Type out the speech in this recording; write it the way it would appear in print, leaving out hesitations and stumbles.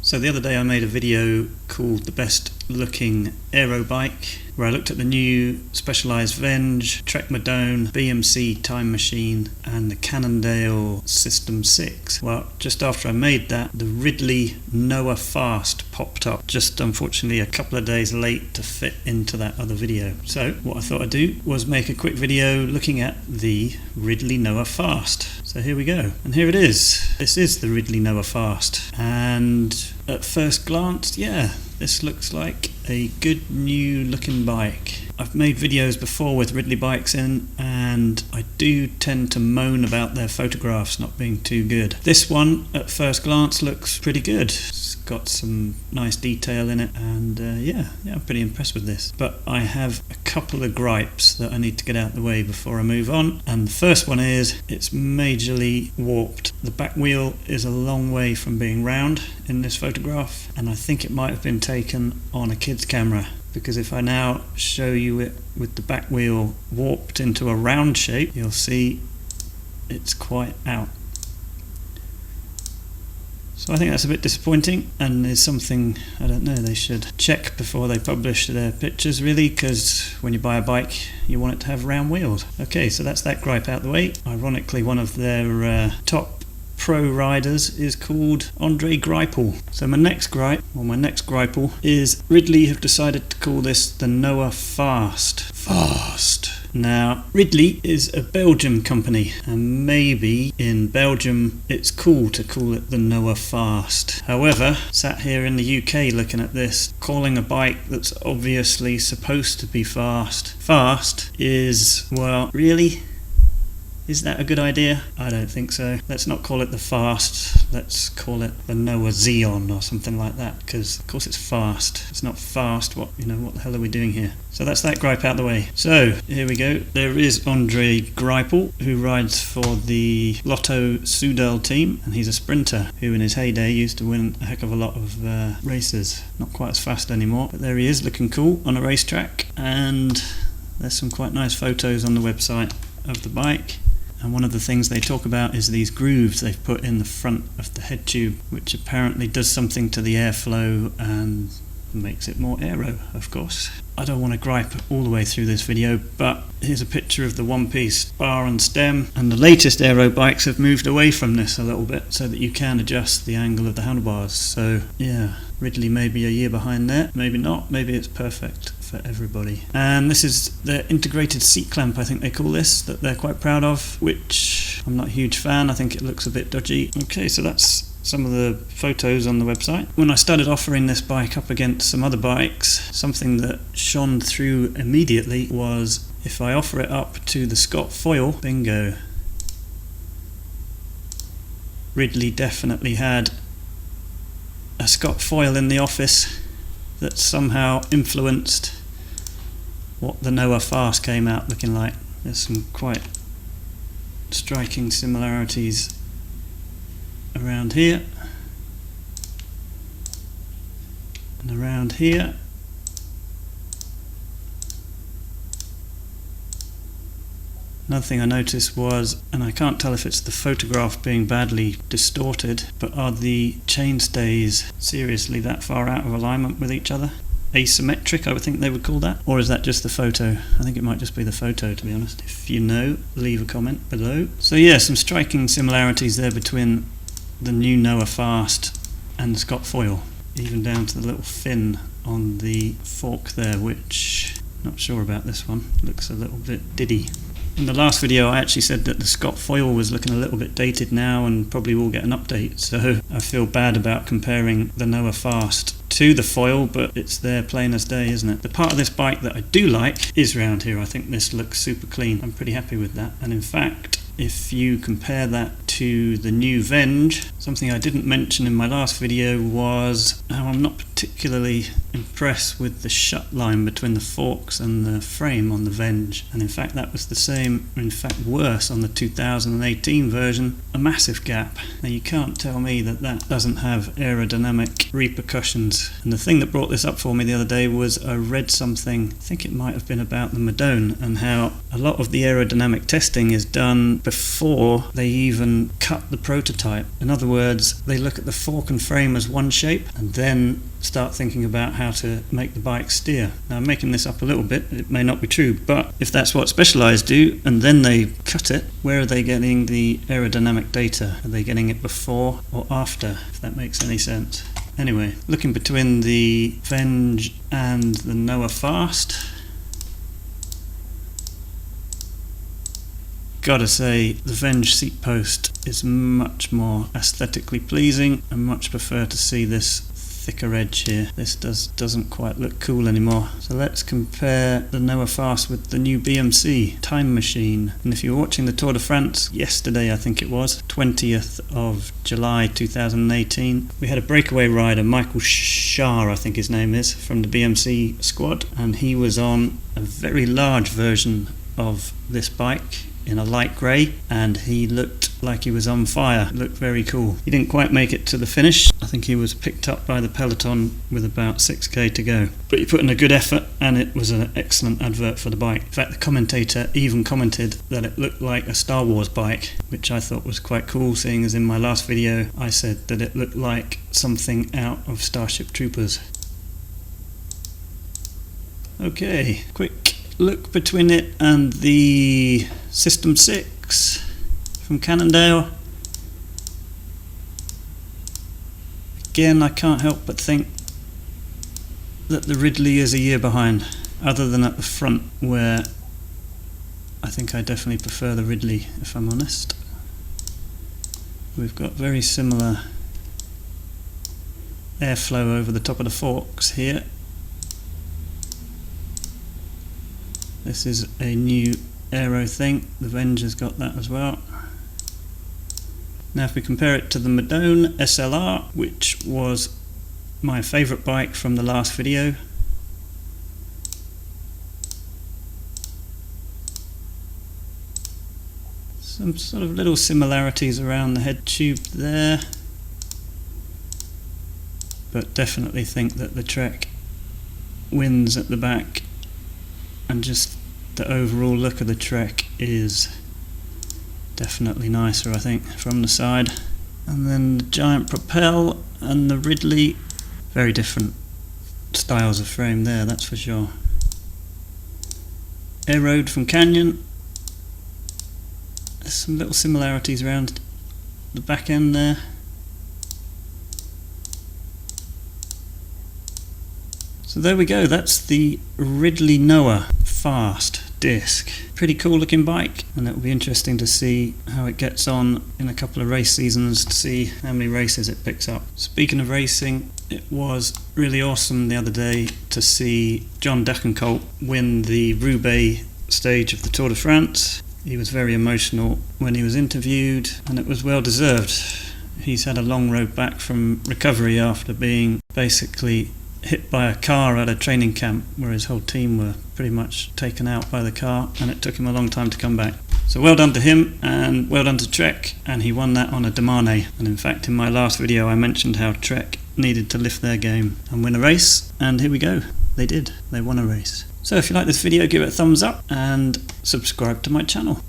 So the other day I made a video called The Best Looking Aero Bike, where I looked at the new Specialized Venge, Trek Madone, BMC Timemachine and the Cannondale SystemSix. Well, just after I made that, the Ridley Noah Fast popped up, just unfortunately a couple of days late to fit into that other video. So what I thought I'd do was make a quick video looking at the Ridley Noah Fast. So here we go, and here it is. This is the Ridley Noah Fast, and at first glance, yeah, this looks like a good new looking bike. I've made videos before with Ridley bikes in, and I do tend to moan about their photographs not being too good. This one at first glance looks pretty good. It's got some nice detail in it, and yeah, I'm pretty impressed with this. But I have a couple of gripes that I need to get out of the way before I move on, and the first one is it's majorly warped. The back wheel is a long way from being round in this photograph, and I think it might have been taken on a kid's camera, because if I now show you it with the back wheel warped into a round shape, you'll see it's quite out. So I think that's a bit disappointing, and is something, I don't know, they should check before they publish their pictures, really, because when you buy a bike you want it to have round wheels. Okay, so that's that gripe out the way. Ironically, one of their top pro riders is called Andre Greipel. So my next gripe is Ridley have decided to call this the Noah Fast. Now, Ridley is a Belgian company, and maybe in Belgium it's cool to call it the Noah Fast. However, sat here in the UK looking at this, calling a bike that's obviously supposed to be fast is, well, really? Is that a good idea? I don't think so. Let's not call it the Fast. Let's call it the Noah Xeon or something like that, because of course it's fast. It's not fast. What the hell are we doing here? So that's that gripe out the way. So here we go. There is Andre Greipel, who rides for the Lotto Soudal team, and he's a sprinter who in his heyday used to win a heck of a lot of races. Not quite as fast anymore, but there he is, looking cool on a racetrack, and there's some quite nice photos on the website of the bike. And one of the things they talk about is these grooves they've put in the front of the head tube, which apparently does something to the airflow and makes it more aero, of course. I don't want to gripe all the way through this video, but here's a picture of the one-piece bar and stem, and the latest aero bikes have moved away from this a little bit so that you can adjust the angle of the handlebars. So yeah, Ridley may be a year behind there, maybe not, maybe it's perfect for everybody. And this is their integrated seat clamp, I think they call this, that they're quite proud of, which I'm not a huge fan. I think it looks a bit dodgy. Okay, so that's some of the photos on the website. When I started offering this bike up against some other bikes, something that shone through immediately was if I offer it up to the Scott foil, bingo. Ridley definitely had a Scott foil in the office that somehow influenced what the Noah Fast came out looking like. There's some quite striking similarities around here and around here. Another thing I noticed was, and I can't tell if it's the photograph being badly distorted, but are the chainstays seriously that far out of alignment with each other? Asymmetric, I would think they would call that. Or is that just the photo? I think it might just be the photo, to be honest. If you know, leave a comment below. So yeah, some striking similarities there between the new Noah Fast and the Scott foil, even down to the little fin on the fork there, which I'm not sure about this one. Looks a little bit diddy. In the last video I actually said that the Scott foil was looking a little bit dated now and probably will get an update, so I feel bad about comparing the Noah Fast to the foil, but it's there plain as day, isn't it? The part of this bike that I do like is round here. I think this looks super clean. I'm pretty happy with that, and in fact if you compare that to the new Venge, something I didn't mention in my last video was how I'm not particularly impressed with the shut line between the forks and the frame on the Venge, and in fact that was the same, or in fact worse, on the 2018 version. A massive gap. Now you can't tell me that that doesn't have aerodynamic repercussions. And the thing that brought this up for me the other day was I read something, I think it might have been about the Madone, and how a lot of the aerodynamic testing is done before they even cut the prototype. In other words, they look at the fork and frame as one shape and then start thinking about how to make the bike steer. Now I'm making this up a little bit, it may not be true, but if that's what Specialized do and then they cut it, where are they getting the aerodynamic data? Are they getting it before or after, if that makes any sense? Anyway, looking between the Venge and the Noah Fast, gotta say the Venge seat post is much more aesthetically pleasing. I much prefer to see this thicker edge here. This doesn't quite look cool anymore. So let's compare the Noah Fast with the new BMC Timemachine. And if you were watching the Tour de France yesterday, I think it was 20th of July 2018, we had a breakaway rider, Michael Shah I think his name is, from the BMC squad, and he was on a very large version of this bike in a light grey, and he looked like he was on fire. It looked very cool. He didn't quite make it to the finish. I think he was picked up by the peloton with about 6k to go. But he put in a good effort, and it was an excellent advert for the bike. In fact, the commentator even commented that it looked like a Star Wars bike, which I thought was quite cool, seeing as in my last video I said that it looked like something out of Starship Troopers. Okay, quick look between it and the SystemSix from Cannondale. Again, I can't help but think that the Ridley is a year behind, other than at the front, where I think I definitely prefer the Ridley, if I'm honest. We've got very similar airflow over the top of the forks here. This is a new aero thing. The Venge has got that as well. Now if we compare it to the Madone SLR, which was my favourite bike from the last video, some sort of little similarities around the head tube there, but definitely think that the Trek wins at the back, and just the overall look of the Trek is definitely nicer, I think, from the side. And then the giant Propel and the Ridley, very different styles of frame there, that's for sure. Aeroad from Canyon, there's some little similarities around the back end there. So there we go, that's the Ridley Noah Fast disc. Pretty cool looking bike, and it will be interesting to see how it gets on in a couple of race seasons, to see how many races it picks up. Speaking of racing, it was really awesome the other day to see John Degenkolb win the Roubaix stage of the Tour de France. He was very emotional when he was interviewed, and it was well deserved. He's had a long road back from recovery after being basically hit by a car at a training camp where his whole team were pretty much taken out by the car, and it took him a long time to come back. So well done to him, and well done to Trek, and he won that on a Demane. And in fact, in my last video I mentioned how Trek needed to lift their game and win a race, and here we go, they did, they won a race. So if you like this video, give it a thumbs up and subscribe to my channel.